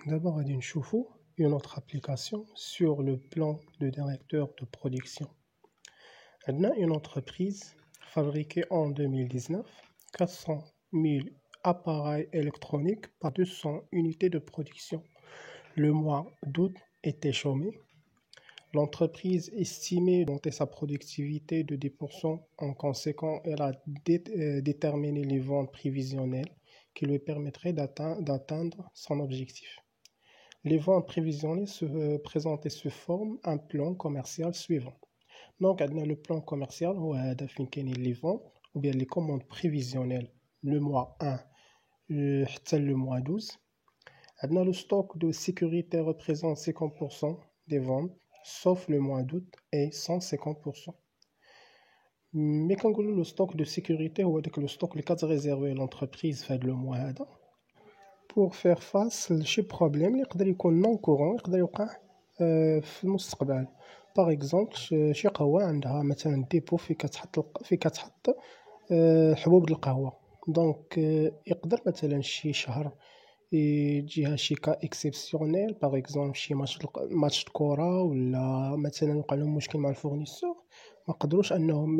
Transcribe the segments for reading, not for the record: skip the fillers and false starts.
D'abord, غادي نشوفوا une autre application sur le plan de directeur de production. عندنا une entreprise fabriquée en 2019 400 000 appareils électroniques par 200 unités de production. Le mois d'août était chômé. L'entreprise estimait monter sa productivité de 10%. En conséquent, elle a déterminé les ventes prévisionnelles qui lui permettraient d'atteindre son objectif. Les ventes prévisionnelles se présentaient sous forme un plan commercial suivant. Donc, le plan commercial, c'est les ventes ou bien les commandes prévisionnelles le mois 1 jusqu'à le mois 12. Le stock de sécurité représente 50% des ventes, sauf le mois d'août et 150%. Mais quand on dit le stock de sécurité, c'est le stock qui est réservé à l'entreprise fait le mois. Pour faire face à ces problèmes, il peut y avoir non courant, il peut y avoir في المستقبل. Par exemple, شي قهوة عندها مثلا ديبو في كتحط حبوب القهوة. دونك يقدر مثلا شي شهر يجيها شي كا اكسيبسيونيل باغ اكزومبل شي ماتش الكره ولا مثلا وقع لهم مشكل مع الفورنيسور ما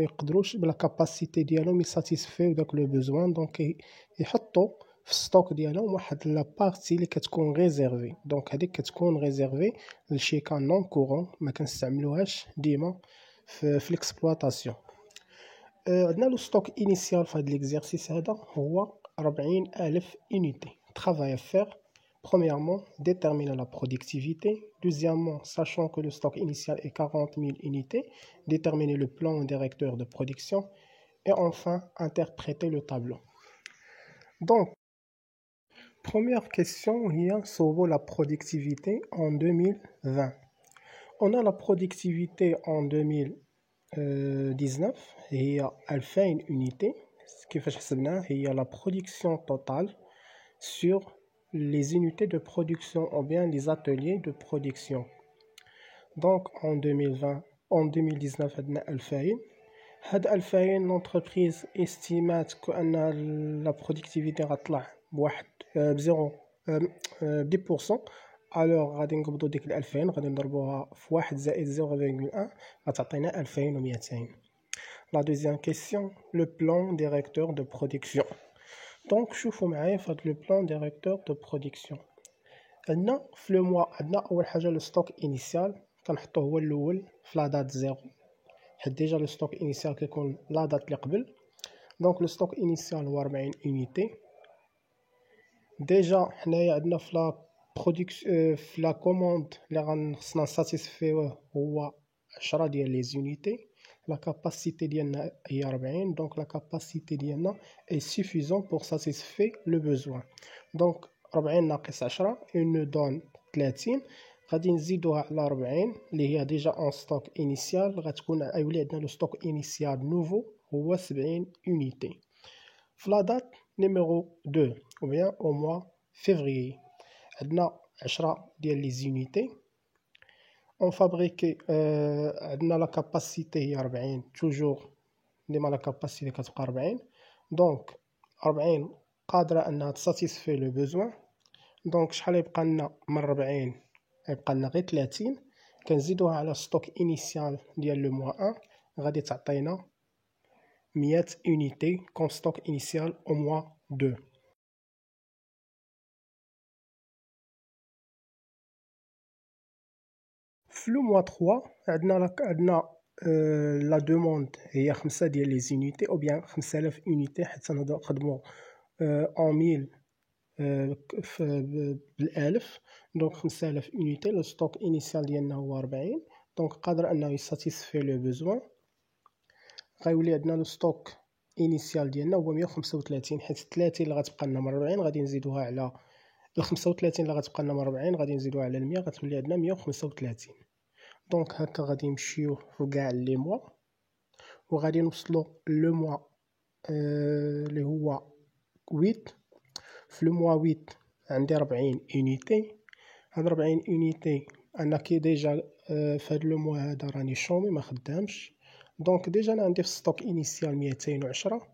يقدروش بلا كاباسيتي ديالهم يساتيسفيو داك لو بوزوان. دونك يحطوا في الستوك ديالهم واحد لا بارتي اللي كتكون ريزيرفي. دونك هذيك كتكون ريزيرفي لشي كان نون كورون ما كنستعملوهاش ديما في الاكسبلوطاسيون. عندنا لو ستوك انيسيال في هذا ليكزيرسيس هذا هو 40,000 unités. Travail à faire. Premièrement, déterminer la productivité. Deuxièmement, sachant que le stock initial est 40 000 unités, déterminer le plan directeur de production. Et enfin, interpréter le tableau. Donc, première question, il y a sur la productivité en 2020. On a la productivité en 2019, il y a 2000 unités. كيفاش حسبناها هي la production totale sur les unités de production ou bien les ateliers de production. Donc en 2019 عندنا 2000. هاد 2000 l'entreprise estimate que la productivité غتطلع بواحد ب 10%. alors غادي نقبضوا ديك 2000 غادي نضربوها في 1 زائد 0,1 غتعطينا 2200. La deuxième question, le plan directeur de production. Donc, شوفوا معايا في le plan directeur de production. عندنا في le mois عندنا أول حاجة le stock initial كنحطوه هو الأول في la date 0 حيت ديجا le stock initial كيكون la date اللي قبل. Donc le stock initial هو 40 unité. ديجا حنايا عندنا في la production في la commande اللي غنخصنا نساتيسفيوه هو 10 ديال les unités. La capacité d'Yana est 40, donc la capacité d'Yana est suffisante pour satisfaire le besoin. Donc 40 ناقص 10 nous donne 30. غادي نزيدوها على 40 اللي هي déjà en stock initial غتكون يولي عندنا le stock initial nouveau هو 70 unités. في la date numéro 2 ou bien au mois février عندنا 10 ديال les unités. On fabrique la capacité est 40 toujours ديما la capacité كتبقى 40. donc 40 قادرة أنها تساتيسفي لو بوزوان. donc شحال يبقى لنا من 40 يبقى لنا غير 30 كنزيدوها على ستوك انيسيال ديال لو موا 1 غادي تعطينا 100 unité comme stock initial au mois 2. في لو موا 3 عندنا لا دوموند هي 5 ديال لي زونيتي او بيان 5000 unité حتى نخدمو en 1000 بالالف. دونك 5000 unité لو ستوك انيسيال ديالنا هو 40. دونك قادر انه يساتيسفي لو بوزوان. غيولي عندنا لو ستوك انيسيال ديالنا هو 135 حيت 30 اللي غتبقى لنا من 40 غادي نزيدوها على ال 35 اللي غتبقى لنا من 40 غادي نزيدوها على 100 غتولي عندنا 135. دونك هكا غادي نمشيو في كاع لي موا وغادي نوصلو لو موا اللي هو 8. في لو موا 8 عندي 40 unité. هاد 40 unité انا كي ديجا في هاد لو موا هذا راني شومي ما خدامش. دونك ديجا انا عندي في ستوك انيسيال 210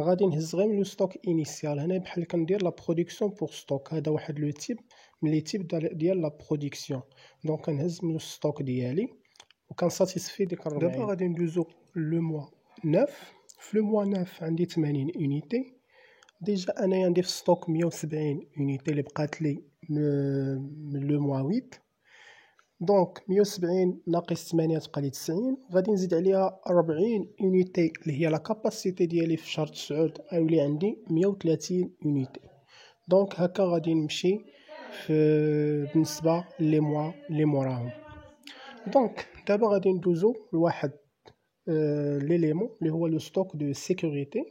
غادي نهز غير من لو ستوك انيسيال. هنا بحال كندير لا برودكسيون بور ستوك. هذا واحد لو تيب من لي تيب ديال لا برودكسيون. دونك كنهز من لو ستوك ديالي وكنساتيسفي ديك 40. دابا غادي ندوزو لو موا 9. في لو موا 9 عندي 80 اونيتي. ديجا انايا عندي في ستوك 170 اونيتي اللي بقات لي من لو موا 8. دونك 170 ناقص 8 تبقى لي 90. غادي نزيد عليها 40 اونيتي اللي هي لا كاباسيتي ديالي في شهر 9 غيولي عندي 130 اونيتي. دونك هكا غادي نمشي بالنسبه لي موراهم. دونك دابا غادي ندوزو لواحد ليليمون اللي هو لو ستوك دو سيكوريتي.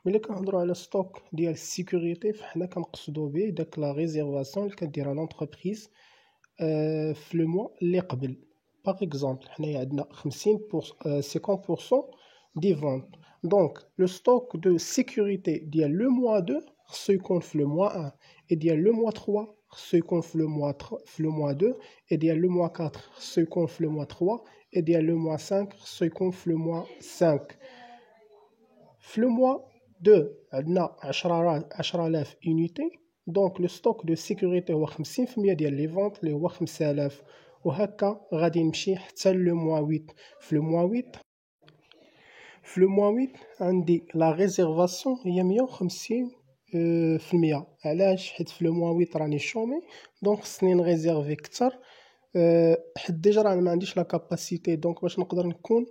ملي كنهضروا على ستوك ديال السيكوريتي فحنا كنقصدوا به داك لا ريزيرفاسيون اللي كديرها لونتربريز في لو موا اللي قبل. باغ اكزومبل حنايا عندنا 50% دي فونت. دونك لو ستوك دو سيكوريتي ديال لو موا 2 خصو يكون في لو موا 1 اي ديال لو موا 3 خصو يكون في لو موا 2 اي ديال لو موا 4 خصو يكون في لو موا 3 اي ديال لو موا 5 خصو يكون في لو موا 5. في لو موا 2 عندنا 10000 اونيتي. دونك لو ستوك دو سيكوريتي هو 50% ديال لي فونت اللي هو 5000. وهكا غادي نمشي حتى لو موا 8. في لو موا 8 عندي لا ريزيرفاسيون هي 150 في المية. علاش؟ حيت في لو موا 8 راني شومي دونك خصني نريزيرفي كتر حيت ديجا راه ما عنديش لا كاباسيتي. دونك باش نقدر نكون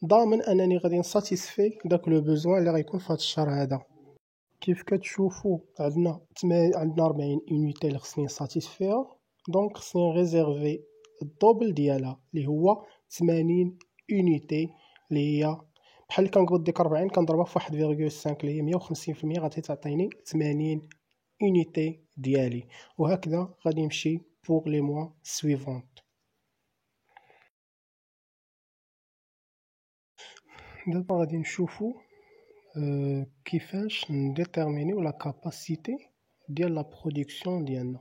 ضامن انني غادي نساتيسفي داك لو بوزوان اللي غيكون في هذا الشهر هذا. كيف كتشوفوا عندنا 40 اونيتي اللي خصني نساتيسفيها. دونك خصني نريزيرفي الدوبل ديالها اللي هو 80 اونيتي اللي هي بحال كنقول ديك 40 كنضربها في 1.5 اللي هي 150% غادي تعطيني 80 اونيتي ديالي. وهكذا غادي نمشي بوغ لي موا سويفونت. دابا غادي نشوفوا كيفاش نديتيرمينيو لا كاباسيتي ديال لا برودكسيون ديالنا.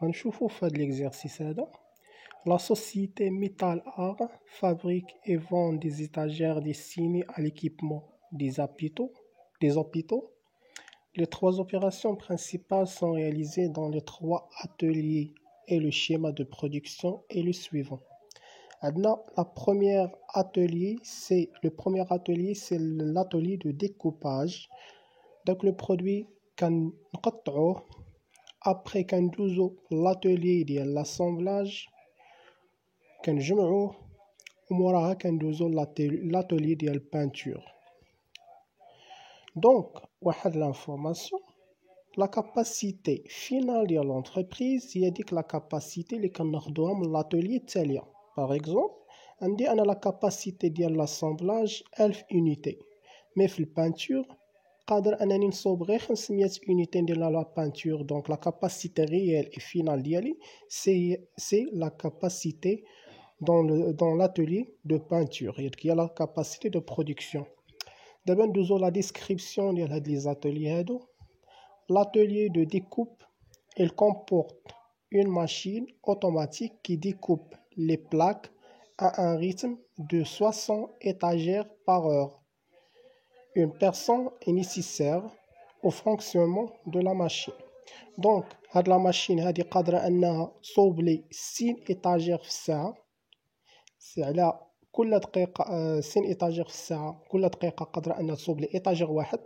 غنشوفوا في هذا ليكزارسيس هذا. La société Metal Art fabrique et vend des étagères destinées à l'équipement des hôpitaux. Les trois opérations principales sont réalisées dans les trois ateliers et le schéma de production est le suivant. Le premier atelier, c'est l'atelier de découpage. Donc le produit qu'on نقطعوه. Après كندوزو l'atelier de l'assemblage كنجمعوه وموراها كندوزو l'atelier ديال البانتور. دونك واحد لانفورماسيون لا كاباسيتي فينال ديال لونتربريز هي ديك لا كاباسيتي اللي كناخدوها من l'atelier التاليه. باغ اكزومبل عندي انا لا كاباسيتي ديال لاسامبلاج 1000 اونيتي مي في البانتور قادر انني نصوب غير 500 اونيتي ديال لا بانتور. دونك لا كاباسيتي ريال اي فينال ديالي سي لا كاباسيتي dans l'atelier de peinture. Il y a la capacité de production. D'abord, nous avons la description des ateliers. L'atelier de découpe, il comporte une machine automatique qui découpe les plaques à un rythme de 60 étagères par heure. Une personne est nécessaire au fonctionnement de la machine. Donc, la machine a قادرة أنها تصوب لي 6 étagères في الساعة. على كل دقيقة 6 إيطاجير في الساعة. كل دقيقة قادرة أنها تصوب لي إيطاجير واحد.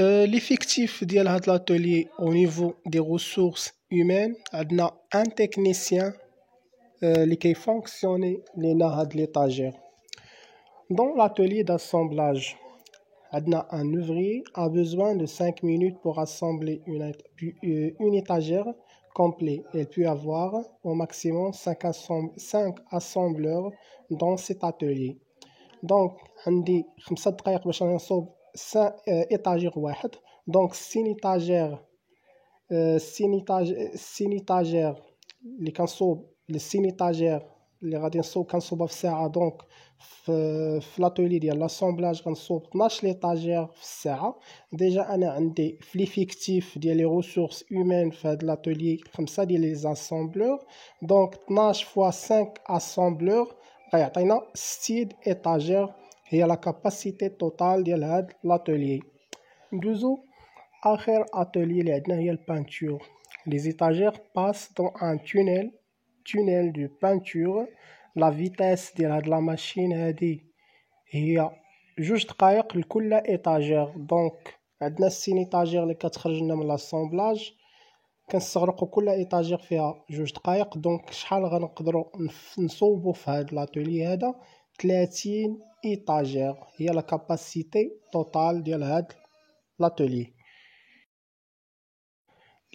ليفيكتيف ديال هاد لاتولي او نيفو دي ريسورس هيومان عندنا ان تكنيسيان اللي كيفونكسيوني لينا هاد ليطاجير. دون l'atelier d'assemblage عندنا un ouvrier a besoin de 5 minutes pour assembler une étagère complet. Elle peut avoir au maximum 5 assembleurs dans cet atelier. Donc عندي 5 دقائق باش نصوب 5 étagère واحد. Donc 6 étagères اللي كنصوب لي 6 étagères اللي غادي كنصوبها في الساعه. دونك في لاتولي ديال لاسامبلاج كنصوب 12 ليطاجير في الساعه. ديجا انا عندي في ليفيكتيف ديال لي ريسورس هيومان في هذا لاتولي 5 ديال لي اسامبلور. دونك 12 فوا 5 اسامبلور غيعطينا 6 ايطاجير هي لا كاباسيتي توتال ديال هاد لاتوليي. ندوزو اخر اتوليي اللي عندنا هي البانتور. لي زيتاجير باس دون ان تونيل دو بانتور. لا فيتاس ديال هاد لا ماشين هادي هي 2 دقائق لكل ايطاجير. دونك عندنا 6 ايطاجير اللي كتخرج لنا من لاسامبلاج، كنستغرقوا كل ايطاجير فيها 2 دقائق. دونك شحال غنقدروا نصوبوا في هذا لاتولي هذا؟ 30 ايطاجير هي لا كاباسيتي توتال ديال هذا لاتولي.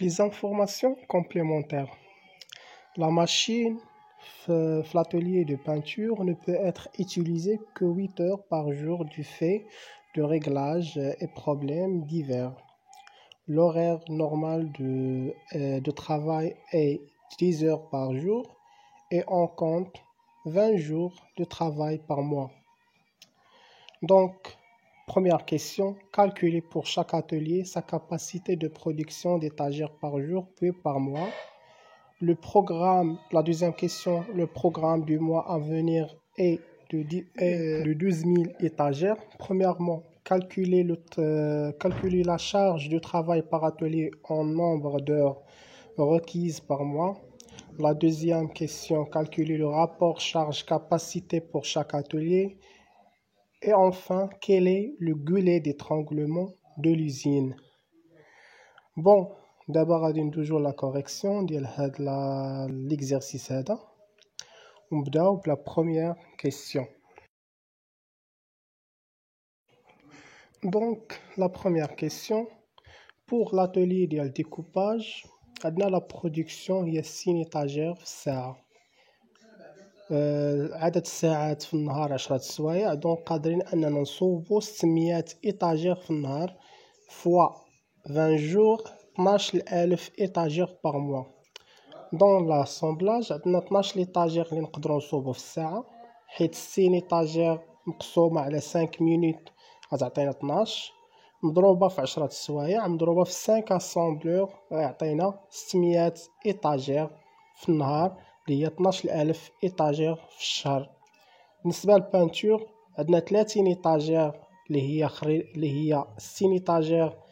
لي زانفورماسيون كومبليمونتير. La machine l'atelier de peinture ne peut être utilisée que 8 heures par jour du fait de réglages et problèmes divers. L'horaire normal de travail est 10 heures par jour et on compte 20 jours de travail par mois. Donc, première question, calculer pour chaque atelier sa capacité de production d'étagères par jour puis par mois. Le programme, la deuxième question, le programme du mois à venir est de 12 000 étagères. Premièrement, calculer la charge de travail par atelier en nombre d'heures requises par mois. La deuxième question, calculer le rapport charge-capacité pour chaque atelier. Et enfin, quel est le goulot d'étranglement de l'usine? Bon, d'abord غادي ندوزو لا كوريكسيون ديال هاد l'exercice هذا ونبداو بلا première question. Donc la première question, pour l'atelier ديال découpage عندنا la production هي 6 étagères في الساعة. عدد الساعات في النهار 10 سوايع. دونك قادرين اننا نصوبو 600 étagères في النهار فوا 20 jours 12,000 étagères par mois. Dans l'assemblage عندنا 12 étagères اللي نقدروا نصوبوا في الساعة، حيت 6 étagères مقسومة على 5 minutes غتعطينا 12 مضروبة في 10 سوايع مضروبة في 5 assembleurs غيعطينا 600 étagères في النهار اللي هي 12,000 étagères في الشهر. بالنسبة للبانتور عندنا 30 étagères اللي هي 6 étagères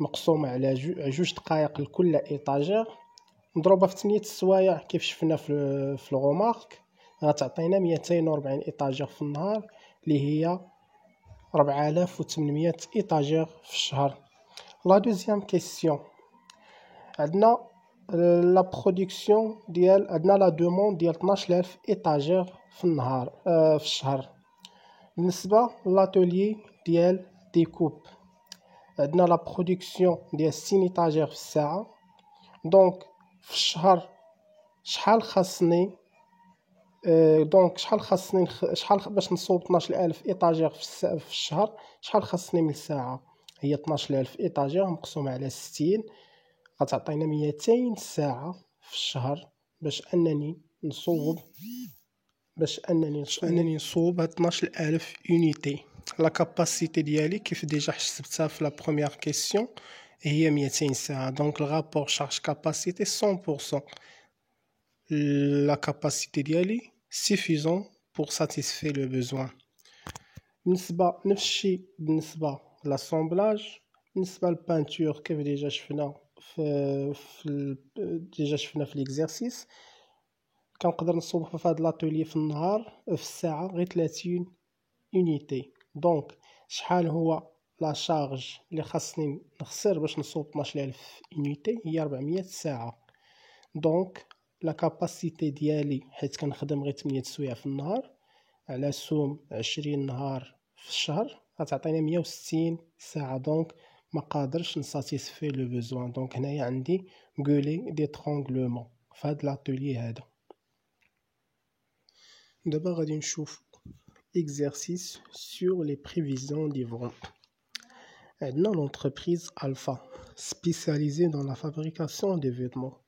مقسومة على 2 دقائق لكل ايطاجير مضروبة في 8 سوايع كيف شفنا في الغومارك غتعطينا 240 ايطاجير في النهار اللي هي 4800 ايطاجير في الشهر. لا دوزيام كيسيون عندنا لا برودكسيون ديال عندنا لا دوموند ديال 12000 ايطاجير في النهار في الشهر. بالنسبة لاتوليي ديال ديكوب عندنا لا برودكسيون ديال 6 ايطاجير في الساعة. دونك في الشهر شحال خاصني شحال باش نصوب 12000 ايطاجير في الشهر شحال خاصني من الساعة؟ هي 12000 ايطاجير مقسومة على 60 غتعطينا 200 ساعة في الشهر باش انني نصوب هاد 12000 يونيتي. لا كاباسيتي ديالي كيف ديجا حسبتها في لا بروميير كيسيون هي 200 ساعة. دونك الرابور شارج كاباسيتي 100%. لا كاباسيتي ديالي suffisant pour satisfaire le besoin. بالنسبة نفس الشيء بالنسبة للاسامبلاج. بالنسبة للبانتور كيف ديجا شفنا في ليكزارسيس كنقدر نصوب في هاد لاتولي في النهار في الساعة غير 30 يونيتي. دونك شحال هو لا شارج اللي خاصني نخسر باش نصوب 12000 يونيتي؟ هي 400 ساعة. دونك لا كاباسيتي ديالي حيت كنخدم غير 8 سوايع في النهار على سوم 20 نهار في الشهر غتعطينا 160 ساعة. دونك ما قادرش نساتيسفي لو بوزوان. دونك هنايا عندي غولي ديترونغلومون في هاد لاتولي هذا. دابا غادي نشوف exercice sur les prévisions des ventes. عندنا l'entreprise Alpha spécialisée dans la fabrication des vêtements.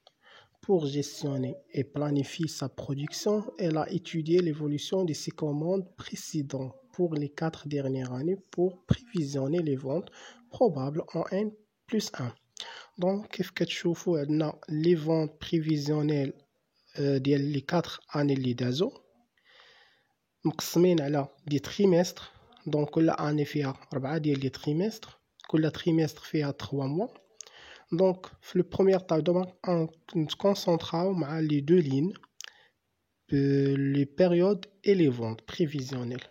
Pour gestionner et planifier sa production, elle a étudié l'évolution de ses commandes précédentes pour les 4 dernières années pour prévisionner les ventes probables en N+1. Donc, كيف كتشوفوا عندنا les ventes prévisionnelles ديال les 4 années اللي دازو مقسمين على دي تريمستر. دونك كل اني فيها 4 ديال لي تريمستر، كل تريمستر فيها 3 موا. دونك في لو بروميير تابلو نتكونسونطراو مع لي دو لين les périodes et les ventes prévisionnelles.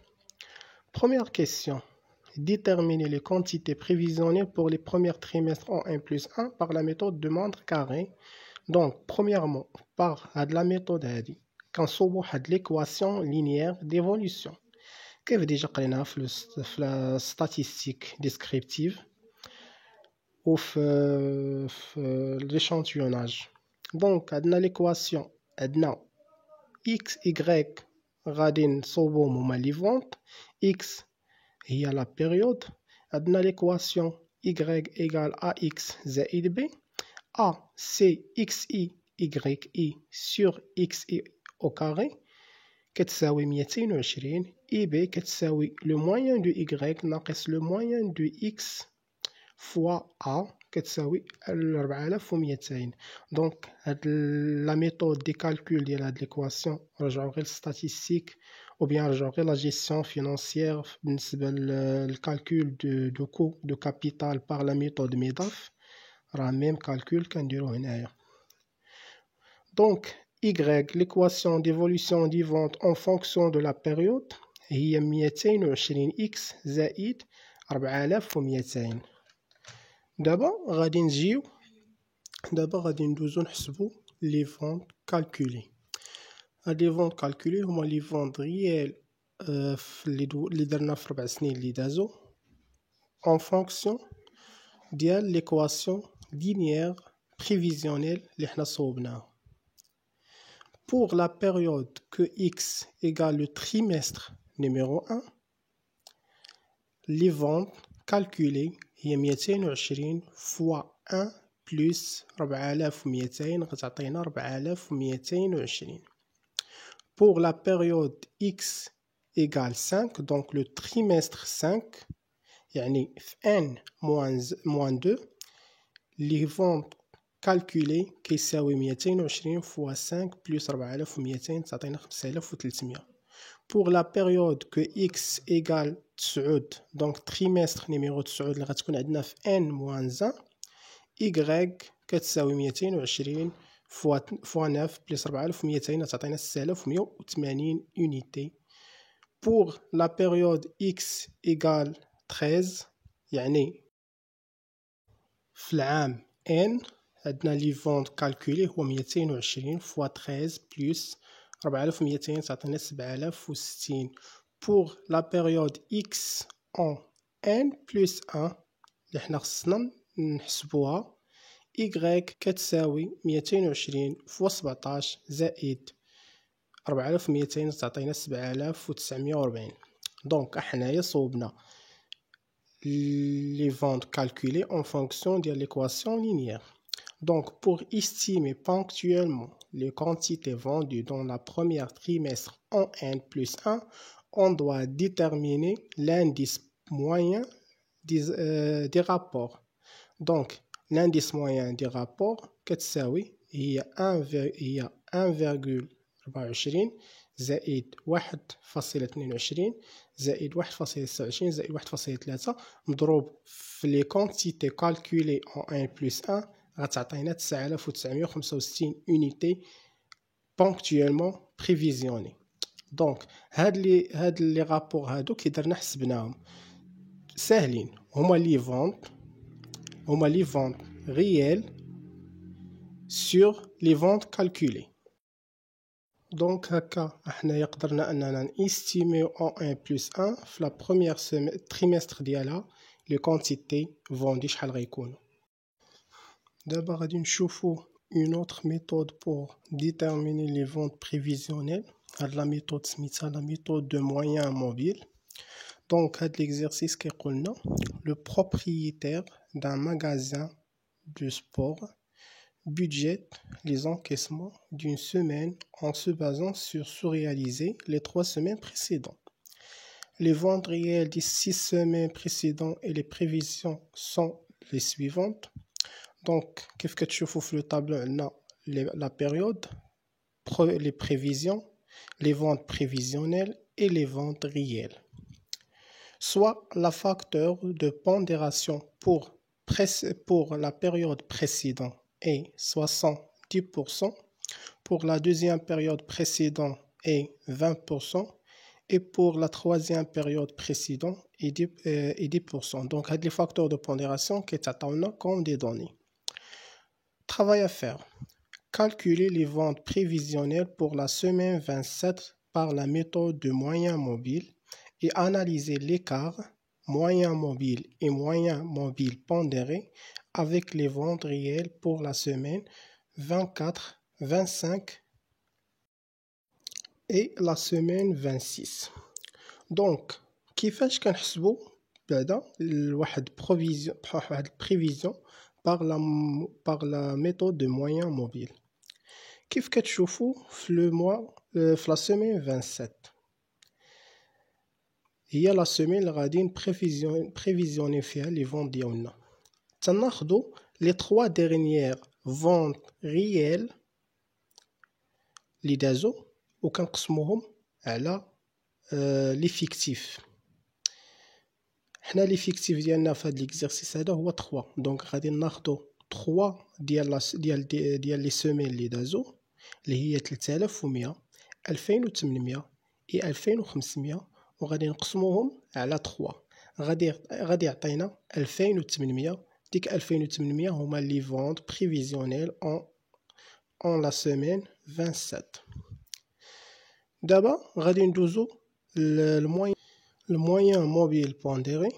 Première question. Déterminer les quantités prévisionnelles pour les premiers trimestres en 1 plus 1 par la méthode de montre carré. Donc, premièrement, par la méthode هذه كنصوبوا l'équation linéaire d'évolution. كيف ديجا قريناها في statistique descriptive ou في l'échantillonnage. Donc, عندنا l'équation عندنا x, y غادي نصوبوهم هما لي فونت. x هي لا بيريود. عندنا l'équation y égale ax زائد b. a c'est xi yi sur xi au carré كتساوي 220. ib كتساوي le moyen de y ناقص le moyen de x fois a كتساوي 4200. دونك هاد لا ميثود دي كالكول ديال هاد ليكواسيون رجعوا غير الستاتيستيك او بيان رجعوا غير لا جيستيون فينانسيير بالنسبه للكالكول دو كو دو كابيتال بار لا ميثود ميداف، راه ميم كالكول كنديروه هنايا. دونك y l'équation d'évolution des ventes en fonction de la période هي 220x زائد 4200. دابا غادي ندوزو نحسبو لي فونت كالكولي. هاد لي فونت كالكولي هما لي فونت ريال اللي درنا في 4 سنين اللي دازو en fonction ديال l'équation linéaire prévisionnelle اللي حنا صوبناها. Pour la période que x égale le trimestre numéro 1, les ventes calculées هي 220 fois 1 plus 4200 غتعطينا 4220. Pour la période x égale 5, donc le trimestre 5, يعني في n moins 2, les ventes calculées كيساوي 220 fois 5 plus 4200 تعطينا 5300. Pour la période que x égale 9, donc trimestre numéro 9 اللي غتكون عندنا في n moins 1, y كتساوي 220 fois 9 plus 4200 تعطينا 6180 unités. Pour la période x égale 13 يعني في العام n عندنا لي فونت كالكولي هو 220 fois 13 plus 4200 تعطينا 7060. Pour la période x en n plus 1 اللي حنا خصنا نحسبوها y كتساوي 220 fois 17 زائد 4200 تعطينا 7940. دونك حنايا صوبنا les ventes calculées en fonction de l'équation linéaire. Donc, pour estimer ponctuellement les quantités vendues dans la première trimestre en n plus 1, on doit déterminer l'indice moyen des rapports. Donc, l'indice moyen des rapports كتساوي هي 1,24 زائد 1.22 زائد 1.29 زائد 1.3 مضروب في لي كونتيتي كالكولي en 1 plus 1 غتعطينا 9965 unité ponctuellement prévisionné. دونك هاد لي رابور هادو كي درنا حسبناهم ساهلين، هما لي فونت réel sur les ventes calculées. دونك هكا حنايا قدرنا اننا نستيميو en 1 plus 1 في لا بروميير تريمستر ديالها لي كونتيتي فوندي شحال غيكونوا. دابا غادي نشوفو une autre méthode pour déterminer les ventes prévisionnelles. هاد لا ميثود سميتها لا ميثود دو موين موبيل. دونك هاد l'exercice كيقولنا le propriétaire d'un magasin de sport budgète les encaissements d'une semaine en se basant sur réaliser les 3 semaines précédentes. Les ventes réelles des 6 semaines précédentes et les prévisions sont les suivantes. Donc, كيف كتشوفوا في le tableau عندنا la période, les prévisions, les ventes prévisionnelles et les ventes réelles. soit la facteur de pondération pour la période précédente est 70%, pour la deuxième période précédente est 20%, et pour la troisième période précédente est 10%. Donc, les facteurs de pondération qui sont comme des données. Travail à faire. Calculer les ventes prévisionnelles pour la semaine 27 par la méthode de moyen mobile et analyser l'écart moyen mobile et moyen mobile pondéré avec les ventes réelles pour la semaine 24, 25 et la semaine 26. Donc, كيفاش كنحسبوا بعدا واحد prévision par la méthode de moyen mobile. كيف كتشوفوا في la semaine 27 هي la semaine اللي غادي prévisionner فيها les ventes ديالنا. تناخذوا les 3 dernières ventes réelles اللي دازو وكنقسموهم على l'effectif. حنا l'effectif ديالنا في هذا l'exercice هذا هو 3. دونك غادي ناخذوا 3 ديال لي سيمين اللي دازو اللي هي 3100 2800 و 2500 وغادي نقسموهم على 3. غادي يعطينا 2800. ديك 2800 هما لي فونت بريفيزيونيل en la semaine 27. دابا غادي ندوزو le moyen mobile pondéré.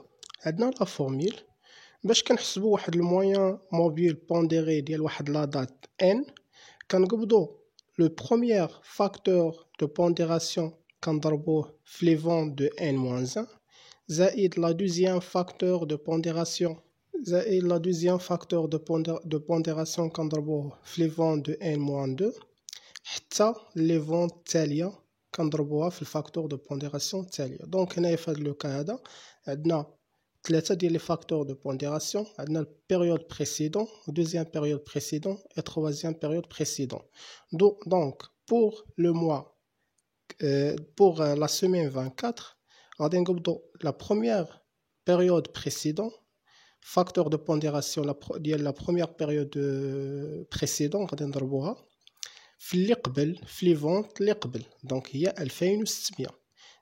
عندنا لا فورميل باش كنحسبوا واحد الموين موبيل بونديري ديال واحد لا دات n. كنقبضوا le premier facteur de pondération كنضربوه في les ventes de n-1 زائد la deuxième facteur de pondération de pondération كنضربوه في les ventes de n-2 حتى les ventes التالية كنضربوها في الفاكتور دو بونديراسيون التاليه. دونك هنايا في هذا لوكا هذا عندنا 3 ديال لي فاكتور دو بونديراسيون. عندنا البيريود بريسيدون دوزيام بيريود بريسيدون et troisième période précédente. Donc pour le mois pour la semaine 24 غادي نقبضوا la première période précédente facteur de pondération ديال la première période précédente غادي نضربوها في اللي قبل في لي فونت اللي قبل. دونك هي 2600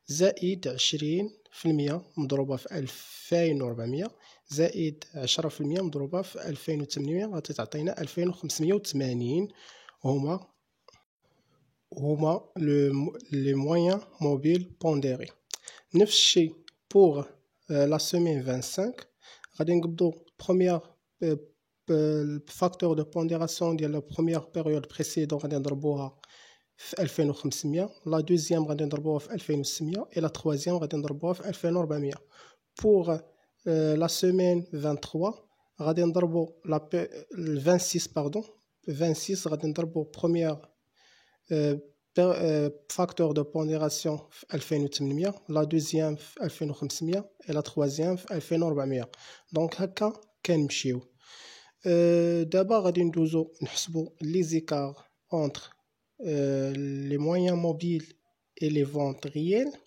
زائد 20% مضروبه في 2400 زائد 10% مضروبه في 2800 غتعطينا 2580 هما لي مويان موبيل بونديري. نفس الشيء pour la semaine 25 غادي نقبضوا première facteur de pondération ديال la première période précédente غادي نضربوها في 2500. la deuxième غادي نضربوها في 2600 et la troisième غادي نضربوها في 2400. pour la semaine 23 غادي نضربوا 26 غادي نضربوا première facteur de pondération في 2800 la deuxième في 2500 et la troisième في 2400. دونك هكا كنمشيو. دابا غادي ندوزو نحسبوا لي زيكار entre les moyens mobiles et les ventes réelles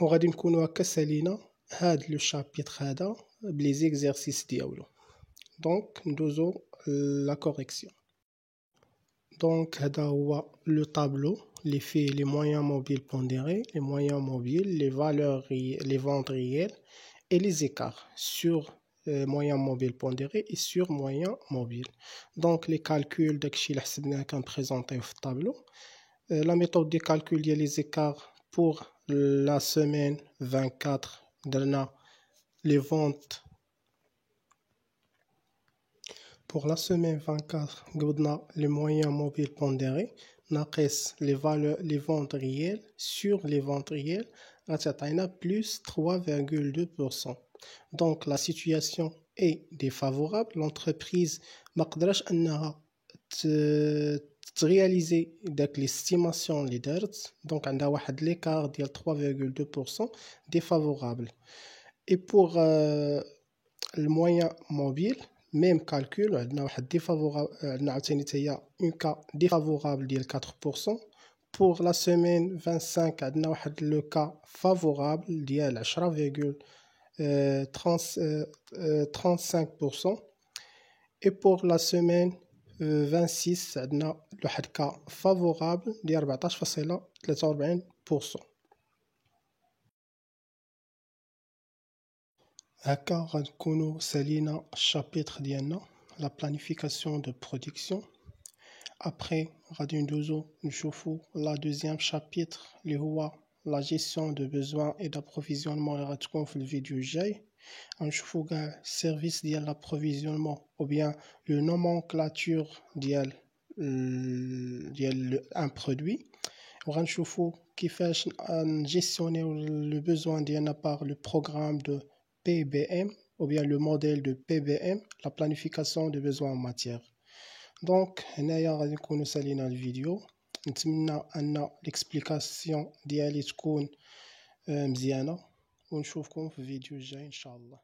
وغادي نكونوا هكا سالينا هاد لو شابيتر هذا بلي زيكزارسيس ديالو. دونك ندوزو لا كوريكسيون. دونك هذا هو لو طابلو اللي فيه les moyens mobiles pondérés, les moyens mobiles, les valeurs les ventes réelles et les écarts sur moyen mobile pondéré et sur moyen mobile. Donc les calculs داكشي اللي حسبناه كنبريزونطيو في الطابلو. La méthode de calcul ديال les écarts pour la semaine 24 درنا les ventes. Pour la semaine 24 قبضنا les moyens mobiles pondérés ناقص les ventes réelles sur les ventes réelles غتعطينا plus 3,2%. Donc la situation est défavorable. L'entreprise ما قدرش انها ترياليزي داك l'estimation اللي دارت. دونك عندها واحد l'écart ديال 3,2% défavorable. Et pour le moyen mobile même calcul عندنا واحد défavorable. عندنا عاوتاني حتى هي un cas défavorable ديال 4%. pour la semaine 25 عندنا واحد لو كا فافورابل ديال 10,35%. et pour la semaine 26 عندنا واحد كا فافورابل ديال 14,43%. هكا غنكونو سالينا الشابيتر ديالنا لا planification de production. Après غادي ندوزو نشوفو لا دوزيام شابيتر اللي هو لا جيستيون دو بوزوان اي دابروفيزيونمون اللي غتكون في الفيديو الجاي. غنشوفو كاع السيرفيس ديال لابروفيزيونمون او بيان لو نومونكلاتور ديال ان برودوي، وغنشوفو كيفاش نجيستيونيو لو بوزوان ديالنا باغ لو بروغرام دو PBM ou bien le modèle de PBM, la planification de besoins en matière. Donc, هنايا غادي نكونوا سالينا الفيديو. نتمنى ان l'explication ديالي تكون مزيانه، ونشوفكم في الفيديو الجاي ان شاء الله.